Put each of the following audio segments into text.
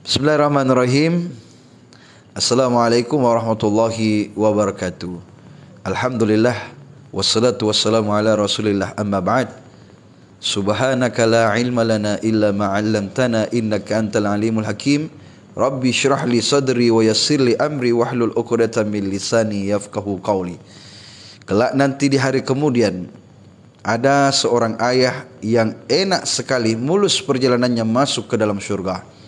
Bismillahirrahmanirrahim. Assalamualaikum warahmatullahi wabarakatuh. Alhamdulillah wassalatu wassalamu ala Rasulillah, amma ba'd. Subhanaka la ilma lana illa ma 'allamtana innaka antal alimul hakim. Rabbi shrah li sadri wa yassir li amri wahlul 'uqdatam min lisani yafqahu qawli. Kelak nanti di hari kemudian ada seorang ayah yang enak sekali mulus perjalanannya masuk ke dalam surga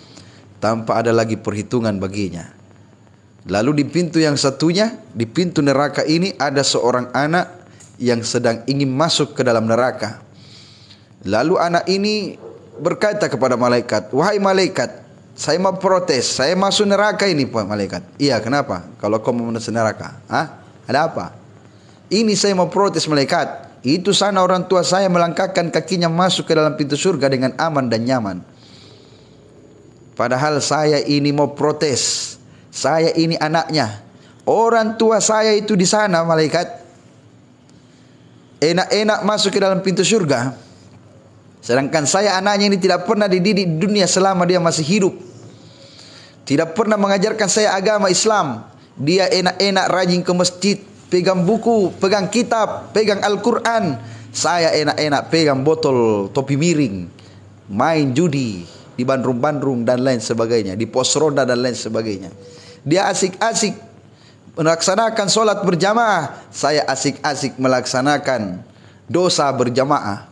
tanpa ada lagi perhitungan baginya. Lalu di pintu yang satunya, di pintu neraka ini ada seorang anak yang sedang ingin masuk ke dalam neraka. Lalu anak ini berkata kepada malaikat, "Wahai malaikat, saya mau protes, saya masuk neraka ini Pak malaikat." "Iya, kenapa? Kalau kau mau masuk neraka?" "Hah? Ada apa?" "Ini saya mau protes malaikat. Itu sana orang tua saya melangkahkan kakinya masuk ke dalam pintu surga dengan aman dan nyaman. Padahal saya ini mau protes. Saya ini anaknya. Orang tua saya itu di sana malaikat. Enak-enak masuk ke dalam pintu surga. Sedangkan saya anaknya ini tidak pernah dididik di dunia selama dia masih hidup. Tidak pernah mengajarkan saya agama Islam. Dia enak-enak rajin ke masjid, pegang buku, pegang kitab, pegang Al-Quran. Saya enak-enak pegang botol topi miring, main judi di bandrung-bandrung dan lain sebagainya, di pos ronda dan lain sebagainya. Dia asik-asik melaksanakan solat berjamaah, saya asik-asik melaksanakan dosa berjamaah.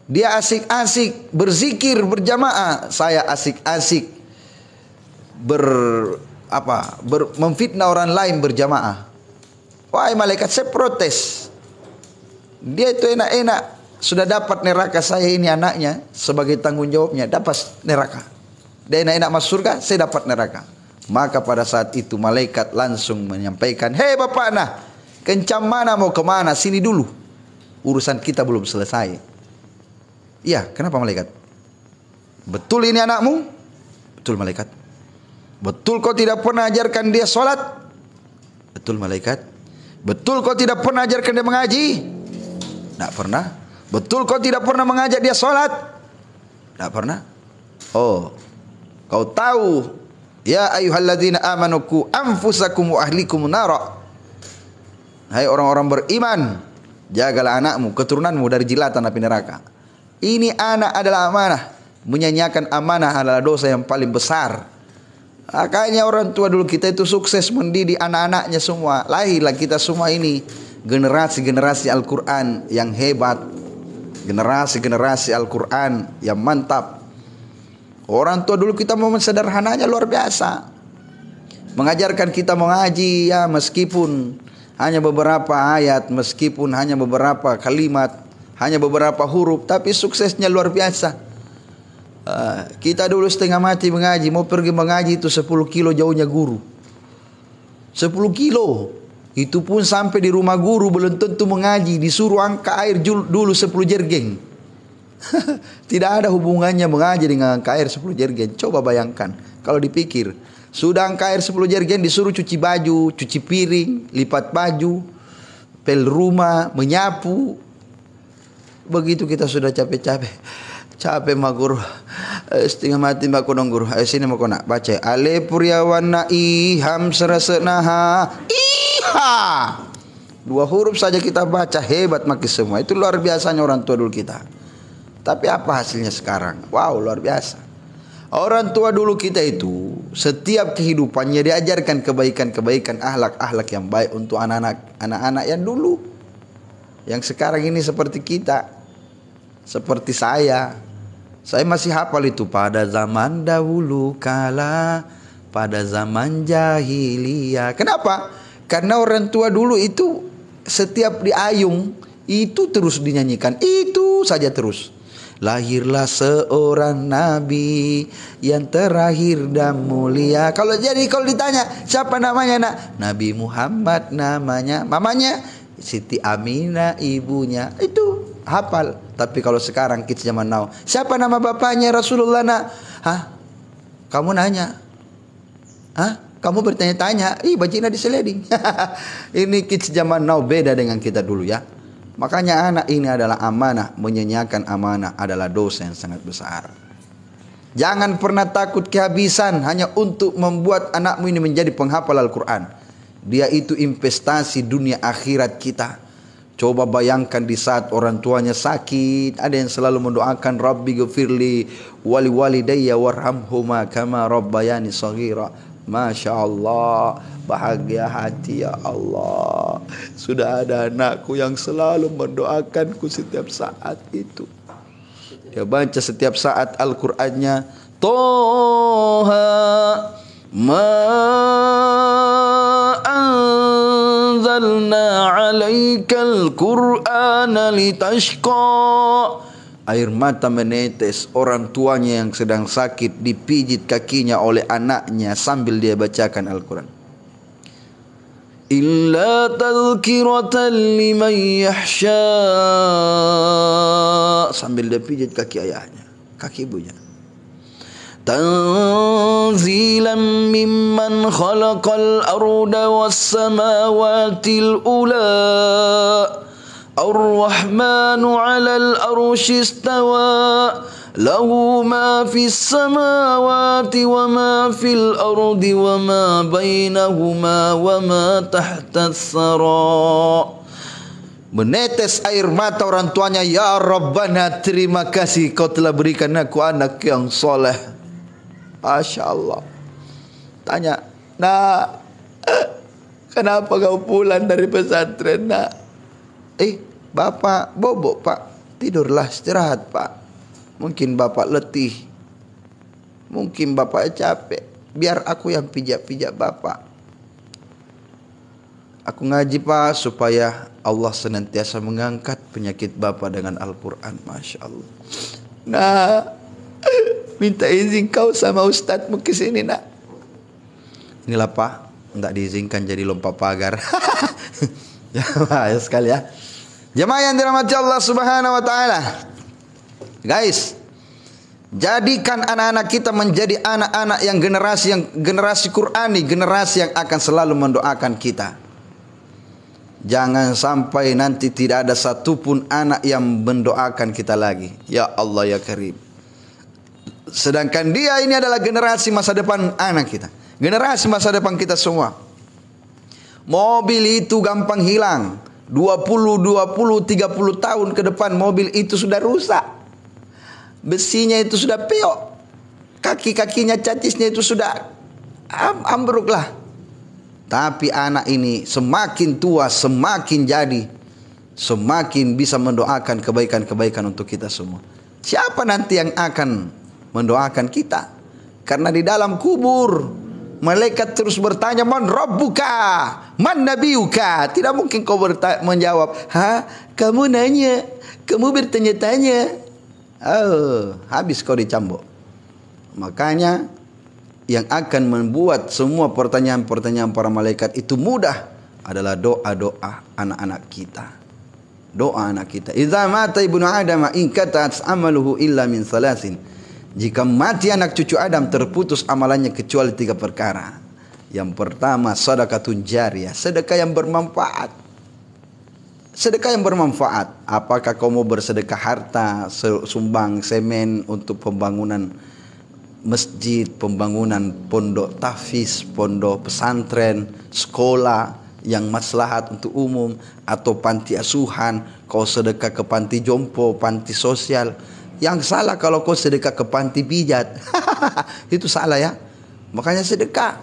Dia asik-asik berzikir berjamaah, saya asik-asik memfitnah orang lain berjamaah. Wahai malaikat, saya protes. Dia itu enak-enak sudah dapat neraka, saya ini anaknya sebagai tanggung jawabnya dapat neraka. Dia enak-enak masuk surga, saya dapat neraka." Maka pada saat itu malaikat langsung menyampaikan, "Hei bapak nah, kencam mana mau kemana? Sini dulu, urusan kita belum selesai." "Iya, kenapa malaikat?" "Betul ini anakmu?" "Betul malaikat." "Betul kau tidak pernah ajarkan dia sholat?" "Betul malaikat." "Betul kau tidak pernah ajarkan dia mengaji?" "Tidak pernah." "Betul kau tidak pernah mengajak dia sholat?" "Tidak pernah." "Oh, kau tahu, ya ayyuhalladzina amanu qu anfusakum wa ahlikum nara." Hai orang-orang beriman, jagalah anakmu, keturunanmu dari jilatan api neraka. Ini anak adalah amanah. Menyanyiakan amanah adalah dosa yang paling besar. Makanya orang tua dulu kita itu sukses mendidik anak-anaknya semua. Lahirlah kita semua ini generasi-generasi Al-Quran yang hebat, generasi-generasi Al-Quran yang mantap. Orang tua dulu kita momen sederhananya luar biasa. Mengajarkan kita mengaji ya, meskipun hanya beberapa ayat, meskipun hanya beberapa kalimat, hanya beberapa huruf, tapi suksesnya luar biasa. Kita dulu setengah mati mengaji, mau pergi mengaji itu 10 kilo jauhnya guru. 10 kilo. Itu pun sampai di rumah guru belum tentu mengaji, disuruh angka air dulu 10 jergen. Tidak ada hubungannya mengaji dengan angka air 10 jergen. Coba bayangkan kalau dipikir, sudah angka air 10 jergen disuruh cuci baju, cuci piring, lipat baju, pel rumah, menyapu. Begitu kita sudah capek-capek. Capek mah guru, setengah mati mah kunong guru. Ayo sini mau kena baca. Ale puryawana iham serasenaha. Dua huruf saja kita baca hebat maki semua. Itu luar biasanya orang tua dulu kita. Tapi apa hasilnya sekarang? Wow, luar biasa. Orang tua dulu kita itu setiap kehidupannya diajarkan kebaikan-kebaikan, akhlak-akhlak yang baik untuk anak-anak yang dulu. Yang sekarang ini seperti kita, seperti saya. Saya masih hafal itu pada zaman dahulu kala, pada zaman jahiliyah. Kenapa? Karena orang tua dulu itu setiap diayung itu terus dinyanyikan, itu saja terus. Lahirlah seorang nabi yang terakhir dan mulia. Kalau ditanya siapa namanya nak? Nabi Muhammad namanya. Mamanya Siti Aminah ibunya. Itu hafal. Tapi kalau sekarang kids zaman now, siapa nama bapaknya Rasulullah nak? Hah? Kamu nanya? Hah? Kamu bertanya-tanya, bajina diseleding. Ini kids zaman now beda dengan kita dulu ya. Makanya anak ini adalah amanah, menyanyiakan amanah adalah dosa yang sangat besar. Jangan pernah takut kehabisan hanya untuk membuat anakmu ini menjadi penghafal Al-Quran. Dia itu investasi dunia akhirat kita. Coba bayangkan di saat orang tuanya sakit, ada yang selalu mendoakan Rabbi ghafirli wali walidayya warhamhuma kama rabbayani shaghira. Masya Allah, bahagia hati ya Allah. Sudah ada anakku yang selalu mendoakanku setiap saat itu. Dia baca setiap saat Al-Qur'annya, Toha ma anzalna alaikal Qur'ana litashqa. Air mata menetes, orang tuanya yang sedang sakit dipijit kakinya oleh anaknya sambil dia bacakan Al-Quran. Illa tadhkiratan liman yahsha, sambil dia pijit kaki ayahnya, kaki ibunya. Tanzilan mimman khalaqal arda was samawatil ula. Ar-Rahmanu 'alal arsy istawa. Lahu ma fis samawati wa ma fil ardi wa ma bainahuma wa ma tahtas sara. Menetes air mata orang tuanya, ya Rabbana, terima kasih kau telah berikan aku anak yang soleh. Masya Allah. Tanya, nak, kenapa kau pulang dari pesantren, nak? Bapak bobok, pak. Tidurlah, istirahat, pak. Mungkin bapak letih, mungkin bapak capek. Biar aku yang pijak-pijak bapak. Aku ngaji, pak, supaya Allah senantiasa mengangkat penyakit bapak dengan Al-Quran. Masya Allah. Nah, minta izin kau sama ustadzmu ke sini, nak. Inilah, pak, tidak diizinkan jadi lompat pagar. Ya sekali ya. Jemaah yang dirahmati Allah Subhanahu wa taala. Guys, jadikan anak-anak kita menjadi anak-anak yang generasi Qurani, generasi yang akan selalu mendoakan kita. Jangan sampai nanti tidak ada satupun anak yang mendoakan kita lagi. Ya Allah ya Karim. Sedangkan dia ini adalah generasi masa depan anak kita. Generasi masa depan kita semua. Mobil itu gampang hilang. 20, 30 tahun ke depan mobil itu sudah rusak. Besinya itu sudah peok. Kaki-kakinya, cacisnya itu sudah ambruk lah. Tapi anak ini semakin tua, semakin jadi, semakin bisa mendoakan kebaikan-kebaikan untuk kita semua. Siapa nanti yang akan mendoakan kita? Karena di dalam kubur malaikat terus bertanya, man rabbuka, man nabiyuka. Tidak mungkin kau menjawab, kamu nanya, kamu bertanya-tanya. Habis kau dicambuk. Makanya yang akan membuat semua pertanyaan-pertanyaan para malaikat itu mudah adalah doa-doa anak-anak kita. Doa anak kita. Idza mata ibnu Adam in katat amaluhu illa min salasin. Jika mati anak cucu Adam, terputus amalannya kecuali 3 perkara. Yang pertama, sedekatun jariyah, sedekah yang bermanfaat. Sedekah yang bermanfaat. Apakah kau mau bersedekah harta, sumbang semen untuk pembangunan masjid, pembangunan pondok tahfiz, pondok pesantren, sekolah yang maslahat untuk umum, atau panti asuhan, kau sedekah ke panti jompo, panti sosial. Yang salah kalau kau sedekah ke panti pijat. Itu salah ya. Makanya sedekah.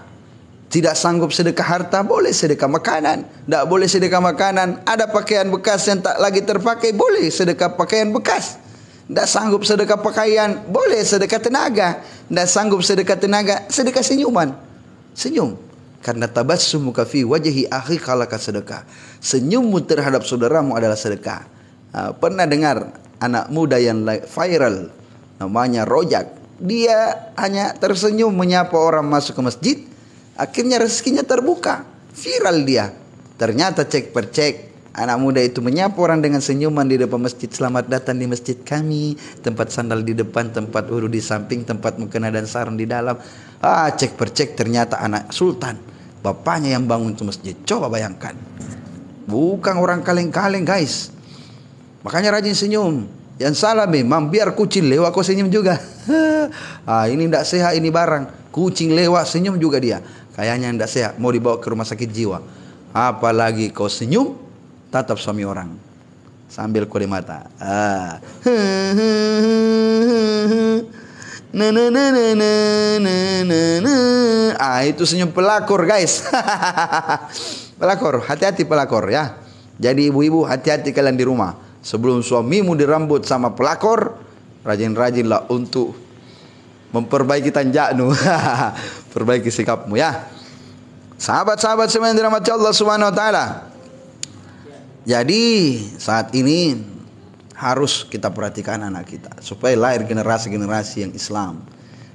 Tidak sanggup sedekah harta, boleh sedekah makanan. Tidak boleh sedekah makanan. Ada pakaian bekas yang tak lagi terpakai, boleh sedekah pakaian bekas. Tidak sanggup sedekah pakaian, boleh sedekah tenaga. Tidak sanggup sedekah tenaga, sedekah senyuman. Senyum. Karena tabassumuka fi wajhi akhika laka sedekah. Senyummu terhadap saudaramu adalah sedekah. Pernah dengar anak muda yang viral, namanya Rojak. Dia hanya tersenyum menyapa orang masuk ke masjid. Akhirnya rezekinya terbuka. Viral dia. Ternyata cek per cek, anak muda itu menyapa orang dengan senyuman di depan masjid. Selamat datang di masjid kami. Tempat sandal di depan, tempat wudu di samping, tempat mukena dan sarung di dalam. Cek per cek, ternyata anak sultan. Bapaknya yang bangun itu masjid. Coba bayangkan. Bukan orang kaleng-kaleng, guys. Makanya rajin senyum. Yang salah memang biar kucing lewat kau senyum juga. Ini tidak sehat ini barang. Kucing lewat senyum juga dia. Kayaknya tidak sehat. Mau dibawa ke rumah sakit jiwa. Apalagi kau senyum, tatap suami orang. Sambil kode mata. Itu senyum pelakor guys. Pelakor, hati-hati pelakor ya. Jadi ibu-ibu hati-hati kalian di rumah. Sebelum suamimu dirambut sama pelakor, rajin-rajinlah untuk memperbaiki tanjakmu. Perbaiki sikapmu ya. Sahabat-sahabat semua yang dirahmati Allah Subhanahu wa taala. Jadi saat ini harus kita perhatikan anak kita supaya lahir generasi-generasi yang Islam.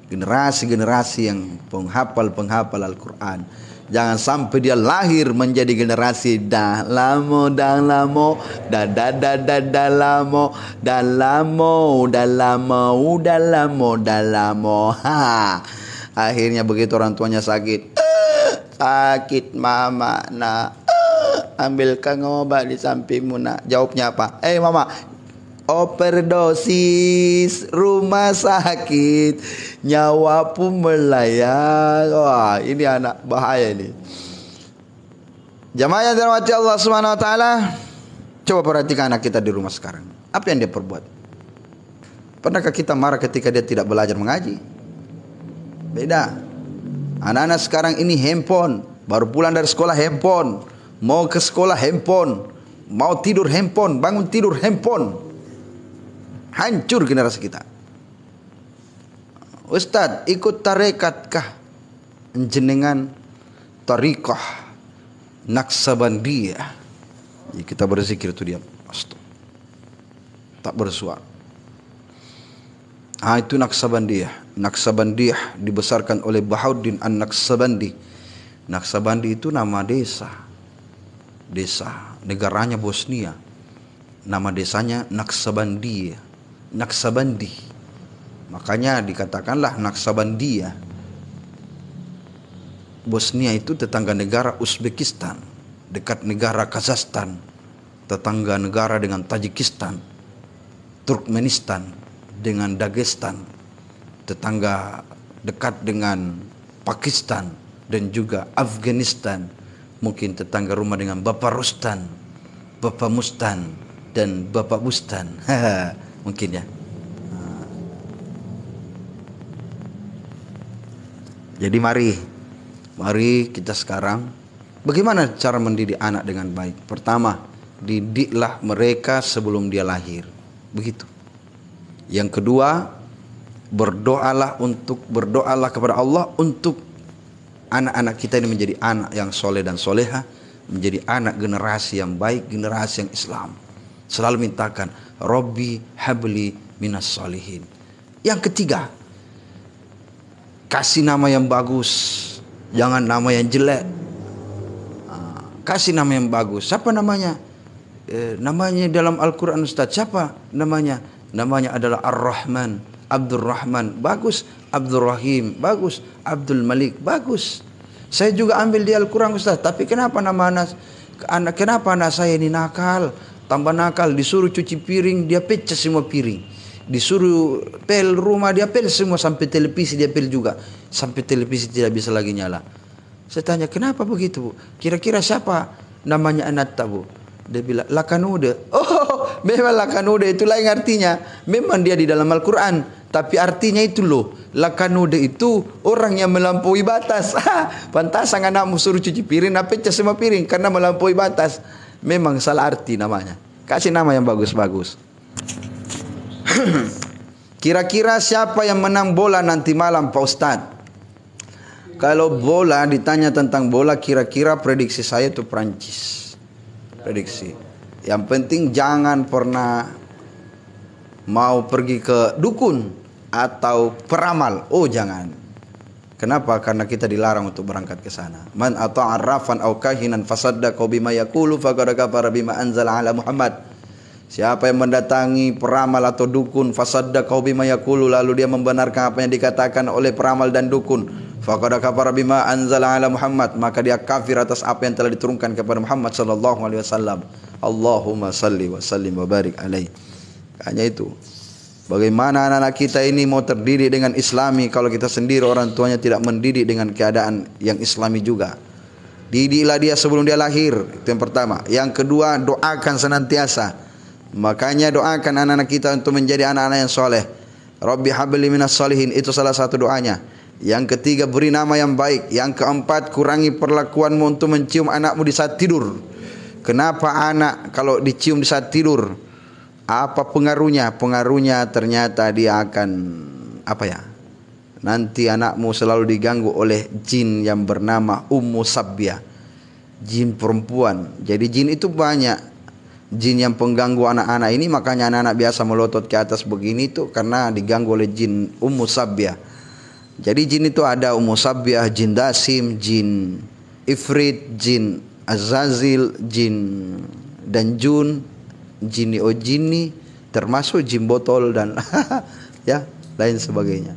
Generasi-generasi yang penghafal Al-Quran. Jangan sampai dia lahir menjadi generasi dah lamo, Akhirnya begitu orang tuanya sakit. Sakit mama nak. Ambilkan obat di sampingmu nak. Jawabnya apa? Mama, overdosis, rumah sakit, nyawa pun melayang. Wah, ini anak bahaya ini. Jamaah yang dirahmati Allah Subhanahu wa taala, coba perhatikan anak kita di rumah sekarang. Apa yang dia perbuat? Pernahkah kita marah ketika dia tidak belajar mengaji? Beda. Anak-anak sekarang ini handphone, baru pulang dari sekolah handphone, mau ke sekolah handphone, mau tidur handphone, bangun tidur handphone. Hancur generasi kita. Ustaz, ikut tarekat kah? Jenengan tarikah Naksabandiyah. Ya, kita berzikir itu dia. Tak bersuara. Itu Naksabandiyah. Naksabandiyah dibesarkan oleh Bahauddin An-Naksabandi. Naksabandi itu nama desa. Desa, negaranya Bosnia. Nama desanya Naksabandiyah. Naksabandi. Makanya dikatakanlah Naksabandia. Bosnia itu tetangga negara Uzbekistan, dekat negara Kazakhstan, tetangga negara dengan Tajikistan, Turkmenistan dengan Dagestan, tetangga dekat dengan Pakistan dan juga Afghanistan. Mungkin tetangga rumah dengan Bapak Rustan, Bapak Mustan dan Bapak Bustan. Mungkin ya. Jadi mari kita sekarang bagaimana cara mendidik anak dengan baik. Pertama, didiklah mereka sebelum dia lahir. Begitu. Yang kedua, berdoalah kepada Allah untuk anak-anak kita ini menjadi anak yang soleh dan soleha, menjadi anak generasi yang baik, generasi yang Islam. Selalu mintakan, Robbi habli minas solihin. Yang ketiga, kasih nama yang bagus, jangan nama yang jelek. Kasih nama yang bagus. Siapa namanya? Namanya dalam Al-Quran Ustaz, siapa namanya? Namanya adalah Ar-Rahman, Abdul Rahman, bagus. Abdul Rahim, bagus. Abdul Malik, bagus. Saya juga ambil di Al-Quran Ustaz, tapi kenapa kenapa anak saya ini nakal? Tambah nakal, disuruh cuci piring, dia pecah semua piring. Disuruh pel rumah, dia pel semua, sampai televisi dia pel juga. Sampai televisi tidak bisa lagi nyala. Saya tanya, kenapa begitu Bu? Kira-kira siapa namanya anak Bu? Dia bilang, Lakanude. Oh, memang Lakanude itu lain artinya. Memang dia di dalam Al-Quran, tapi artinya itu loh. Lakanude itu orang yang melampaui batas. Pantasan anakmu suruh cuci piring, pecah semua piring karena melampaui batas. Memang salah arti namanya. Kasih nama yang bagus-bagus. Kira-kira siapa yang menang bola nanti malam Pak Ustadz? Kalau bola, ditanya tentang bola, kira-kira prediksi saya itu Prancis. Prediksi. Yang penting jangan pernah mau pergi ke dukun atau peramal. Oh jangan. Kenapa? Karena kita dilarang untuk berangkat ke sana. Man ata'a arrafan aw kahinan fasaddaqa bima yaqulu faqad kafara bima anzala ala Muhammad. Siapa yang mendatangi peramal atau dukun, fasaddaqa bima yaqulu, lalu dia membenarkan apa yang dikatakan oleh peramal dan dukun, faqad kafara bima anzala ala Muhammad, maka dia kafir atas apa yang telah diturunkan kepada Muhammad sallallahu alaihi wasallam. Allahumma salli wa sallim wa barik alaihi. Hanya itu. Bagaimana anak-anak kita ini mau terdidik dengan Islami kalau kita sendiri orang tuanya tidak mendidik dengan keadaan yang Islami juga. Didiklah dia sebelum dia lahir, itu yang pertama. Yang kedua, doakan senantiasa. Makanya doakan anak-anak kita untuk menjadi anak-anak yang soleh. Rabbi habli minas solihin, itu salah satu doanya. Yang ketiga, beri nama yang baik. Yang keempat, kurangi perlakuanmu untuk mencium anakmu di saat tidur. Kenapa anak kalau dicium di saat tidur? Apa pengaruhnya? Pengaruhnya ternyata dia akan nanti anakmu selalu diganggu oleh jin yang bernama Ummu Sabbia, jin perempuan. Jadi jin itu banyak, jin yang pengganggu anak-anak ini. Makanya anak-anak biasa melotot ke atas begini itu karena diganggu oleh jin Ummu Sabbia. Jadi jin itu ada Ummu Sabbia, jin Dasim, jin Ifrit, jin Azazil, jin Danjun, Jini Ojini, termasuk jin botol dan ya lain sebagainya.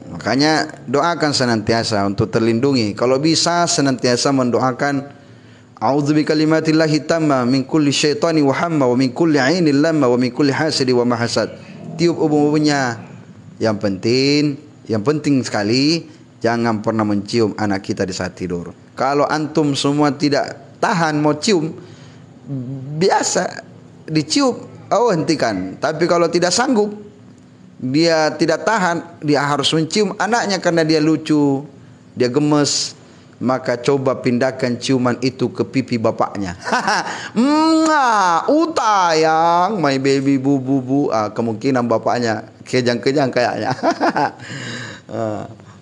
Makanya doakan senantiasa untuk terlindungi. Kalau bisa senantiasa mendoakan a'udzu bikalimatillahi tamma min kulli syaitani wa hamma wa min kulli 'ainil lamma wa min kulli hasidi wa mahasad. Tiup ubun-ubunnya. Yang penting sekali jangan pernah mencium anak kita di saat tidur. Kalau antum semua tidak tahan mau cium, biasa dicium, hentikan. Tapi kalau tidak sanggup, dia tidak tahan, dia harus mencium anaknya karena dia lucu, dia gemes, maka coba pindahkan ciuman itu ke pipi bapaknya. Utayang, my baby, bu. Kemungkinan bapaknya kejang-kejang kayaknya.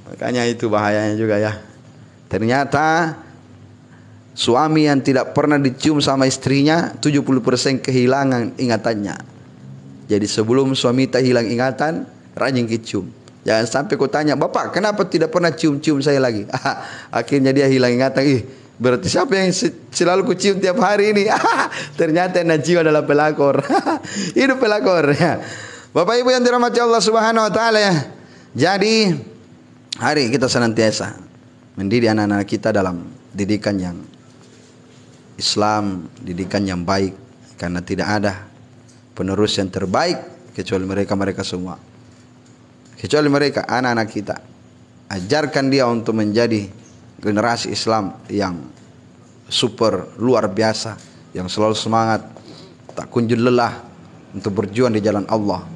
Makanya itu bahayanya juga ya. Ternyata suami yang tidak pernah dicium sama istrinya 70% kehilangan ingatannya. Jadi sebelum suami tak hilang ingatan, rajin kecium. Jangan sampai kau tanya, "Bapak, kenapa tidak pernah cium-cium saya lagi?" Akhirnya dia hilang ingatan. Berarti siapa yang selalu kucium tiap hari ini? Ternyata yang cium adalah pelakor. Hidup pelakor ya. Bapak Ibu yang dirahmati Allah Subhanahu wa taala ya. Jadi hari kita senantiasa mendidik anak-anak kita dalam didikan yang Islam, didikan yang baik, karena tidak ada penerus yang terbaik kecuali mereka semua. Kecuali mereka, anak-anak kita. Ajarkan dia untuk menjadi generasi Islam yang super luar biasa, yang selalu semangat, tak kunjung lelah untuk berjuang di jalan Allah.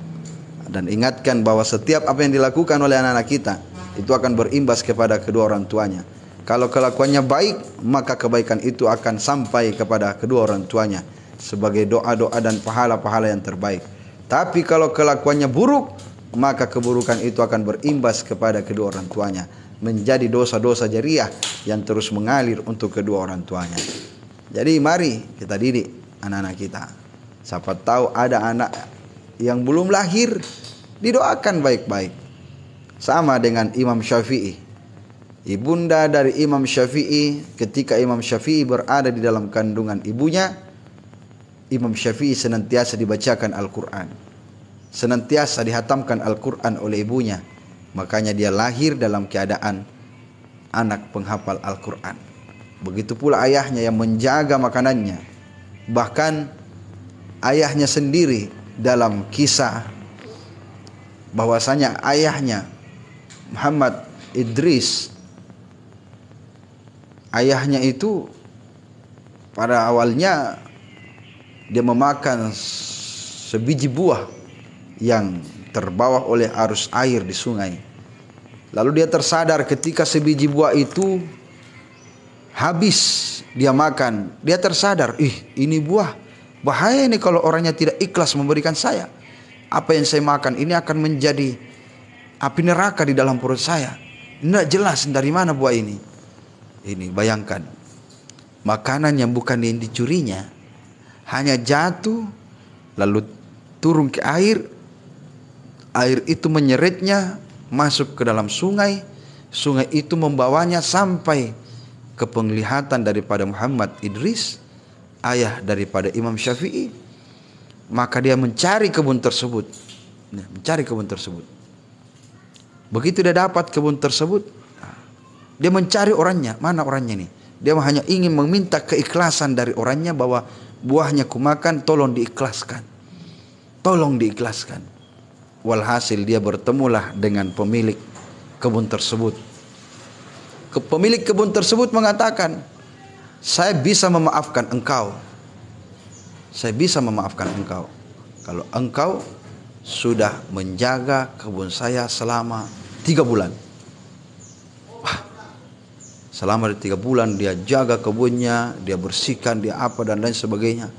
Dan ingatkan bahwa setiap apa yang dilakukan oleh anak-anak kita itu akan berimbas kepada kedua orang tuanya. Kalau kelakuannya baik, maka kebaikan itu akan sampai kepada kedua orang tuanya sebagai doa-doa dan pahala-pahala yang terbaik. Tapi kalau kelakuannya buruk, maka keburukan itu akan berimbas kepada kedua orang tuanya, menjadi dosa-dosa jariah yang terus mengalir untuk kedua orang tuanya. Jadi mari kita didik anak-anak kita. Siapa tahu ada anak yang belum lahir, didoakan baik-baik. Sama dengan Imam Syafi'i. Ibunda dari Imam Syafi'i, ketika Imam Syafi'i berada di dalam kandungan ibunya, Imam Syafi'i senantiasa dibacakan Al-Quran, senantiasa dihatamkan Al-Quran oleh ibunya. Makanya dia lahir dalam keadaan anak penghafal Al-Quran. Begitu pula ayahnya yang menjaga makanannya. Bahkan ayahnya sendiri dalam kisah bahwasanya ayahnya Muhammad Idris, ayahnya itu pada awalnya dia memakan sebiji buah yang terbawa oleh arus air di sungai. Lalu dia tersadar ketika sebiji buah itu habis dia makan. Dia tersadar, ini buah bahaya ini kalau orangnya tidak ikhlas memberikan saya. Apa yang saya makan ini akan menjadi api neraka di dalam perut saya. Tidak jelas dari mana buah ini. Ini bayangkan, makanan yang bukan yang dicurinya hanya jatuh lalu turun ke air. Air itu menyeretnya masuk ke dalam sungai. Sungai itu membawanya sampai ke penglihatan daripada Muhammad Idris, ayah daripada Imam Syafi'i. Maka dia mencari kebun tersebut. Begitu dia dapat kebun tersebut, dia mencari orangnya. Mana orangnya nih? Dia hanya ingin meminta keikhlasan dari orangnya bahwa buahnya kumakan, tolong diikhlaskan. Tolong diikhlaskan. Walhasil dia bertemulah dengan pemilik kebun tersebut. Pemilik kebun tersebut mengatakan, saya bisa memaafkan engkau. Saya bisa memaafkan engkau kalau engkau sudah menjaga kebun saya selama 3 bulan. Wah, selama 3 bulan dia jaga kebunnya, dia bersihkan, dia apa dan lain sebagainya.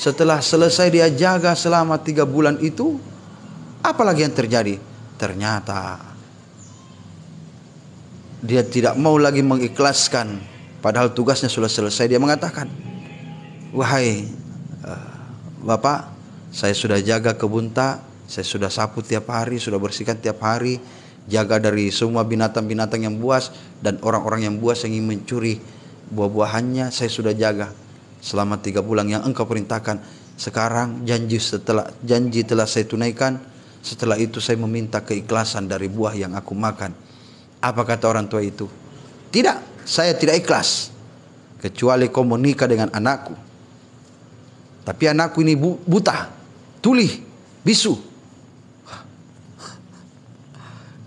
Setelah selesai dia jaga selama 3 bulan itu, apa lagi yang terjadi? Ternyata dia tidak mau lagi mengikhlaskan, padahal tugasnya sudah selesai. Dia mengatakan, wahai Bapak, saya sudah jaga kebun tak, saya sudah sapu tiap hari, sudah bersihkan tiap hari, jaga dari semua binatang-binatang yang buas dan orang-orang yang buas yang ingin mencuri buah-buahannya, saya sudah jaga selama 3 bulan yang engkau perintahkan. Sekarang janji telah saya tunaikan. Setelah itu saya meminta keikhlasan dari buah yang aku makan. Apa kata orang tua itu? Tidak, saya tidak ikhlas kecuali kau menikah dengan anakku. Tapi anakku ini buta, tuli, bisu.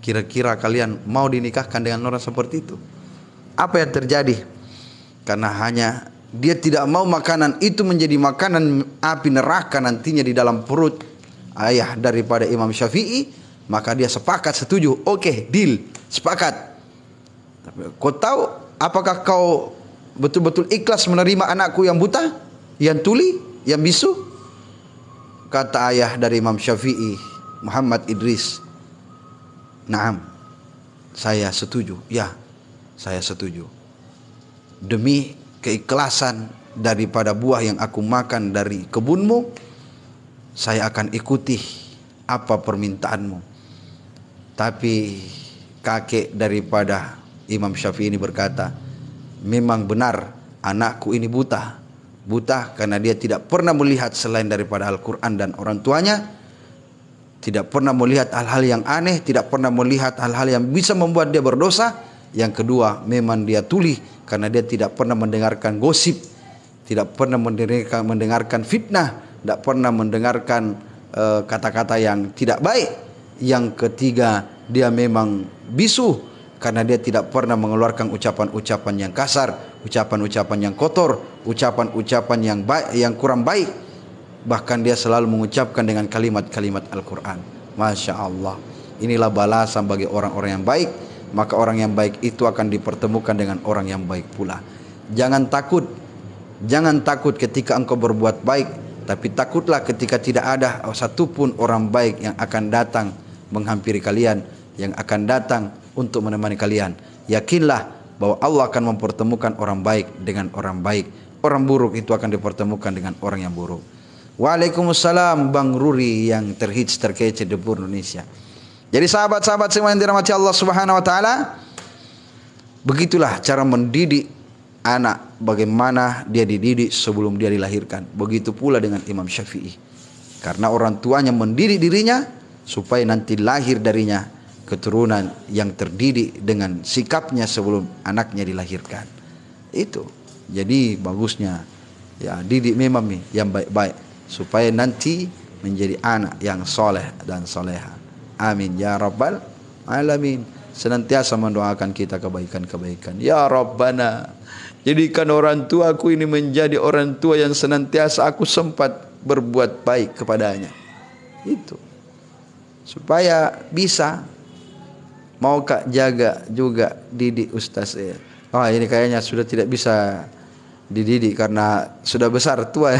Kira-kira kalian mau dinikahkan dengan orang seperti itu? Apa yang terjadi? Karena hanya dia tidak mau makanan itu menjadi makanan api neraka nantinya di dalam perut ayah daripada Imam Syafi'i, maka dia sepakat, setuju. Oke, deal, sepakat. Kau tahu apakah kau betul-betul ikhlas menerima anakku yang buta, yang tuli, yang bisu? Kata ayah dari Imam Syafi'i, Muhammad Idris, "Naam, saya setuju." Ya, saya setuju. Demi keikhlasan daripada buah yang aku makan dari kebunmu, saya akan ikuti apa permintaanmu. Tapi kakek daripada Imam Syafi'i ini berkata, memang benar anakku ini buta. Buta karena dia tidak pernah melihat selain daripada Al-Quran dan orang tuanya. Tidak pernah melihat hal-hal yang aneh. Tidak pernah melihat hal-hal yang bisa membuat dia berdosa. Yang kedua, memang dia tuli karena dia tidak pernah mendengarkan gosip. Tidak pernah mendengarkan fitnah. Tidak pernah mendengarkan kata-kata yang tidak baik. Yang ketiga, dia memang bisu karena dia tidak pernah mengeluarkan ucapan-ucapan yang kasar, ucapan-ucapan yang kotor, ucapan-ucapan yang baik, yang kurang baik. Bahkan dia selalu mengucapkan dengan kalimat-kalimat Al-Quran. Masya Allah. Inilah balasan bagi orang-orang yang baik. Maka orang yang baik itu akan dipertemukan dengan orang yang baik pula. Jangan takut. Jangan takut ketika engkau berbuat baik. Tapi takutlah ketika tidak ada satupun orang baik yang akan datang menghampiri kalian, yang akan datang untuk menemani kalian. Yakinlah bahwa Allah akan mempertemukan orang baik dengan orang baik. Orang buruk itu akan dipertemukan dengan orang yang buruk. Waalaikumsalam Bang Ruri yang terhits terkece di Indonesia. Jadi sahabat-sahabat semua yang dirahmati Allah Subhanahu wa taala, begitulah cara mendidik anak, bagaimana dia dididik sebelum dia dilahirkan. Begitu pula dengan Imam Syafi'i. Karena orang tuanya mendidik dirinya supaya nanti lahir darinya keturunan yang terdidik dengan sikapnya sebelum anaknya dilahirkan. Itu. Jadi bagusnya ya didik memang yang baik-baik supaya nanti menjadi anak yang soleh dan soleha. Amin ya rabbal alamin. Senantiasa mendoakan kita kebaikan-kebaikan. Ya Rabbana, jadikan orang tuaku ini menjadi orang tua yang senantiasa aku sempat berbuat baik kepadanya. Itu. Supaya bisa. Mau kak jaga juga didik ustaz ya. Oh ini kayaknya sudah tidak bisa dididik karena sudah besar tua.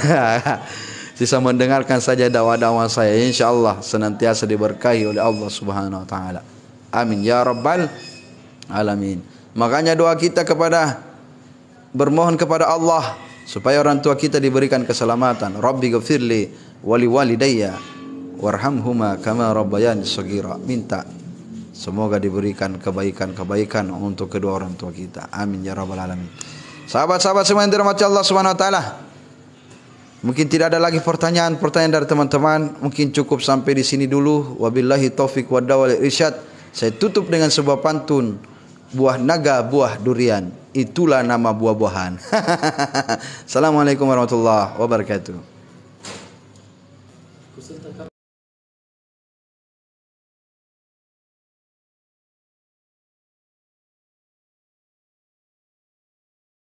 Sisa mendengarkan saja dakwah-dakwah saya. InsyaAllah senantiasa diberkahi oleh Allah Subhanahu wa taala. Amin ya rabbal alamin. Makanya doa kita bermohon kepada Allah supaya orang tua kita diberikan keselamatan. Rabbi ghafirli wali walidayya warhamhuma kama rabbayani shaghira. Minta semoga diberikan kebaikan-kebaikan untuk kedua orang tua kita. Amin ya rabbal alamin. Sahabat-sahabat semua yang dirahmati Allah Subhanahu wa taala. Mungkin tidak ada lagi pertanyaan dari teman-teman. Mungkin cukup sampai di sini dulu. Wabillahi taufik wal irsyad. Saya tutup dengan sebuah pantun. Buah naga, buah durian, itulah nama buah-buahan. Assalamualaikum warahmatullahi wabarakatuh.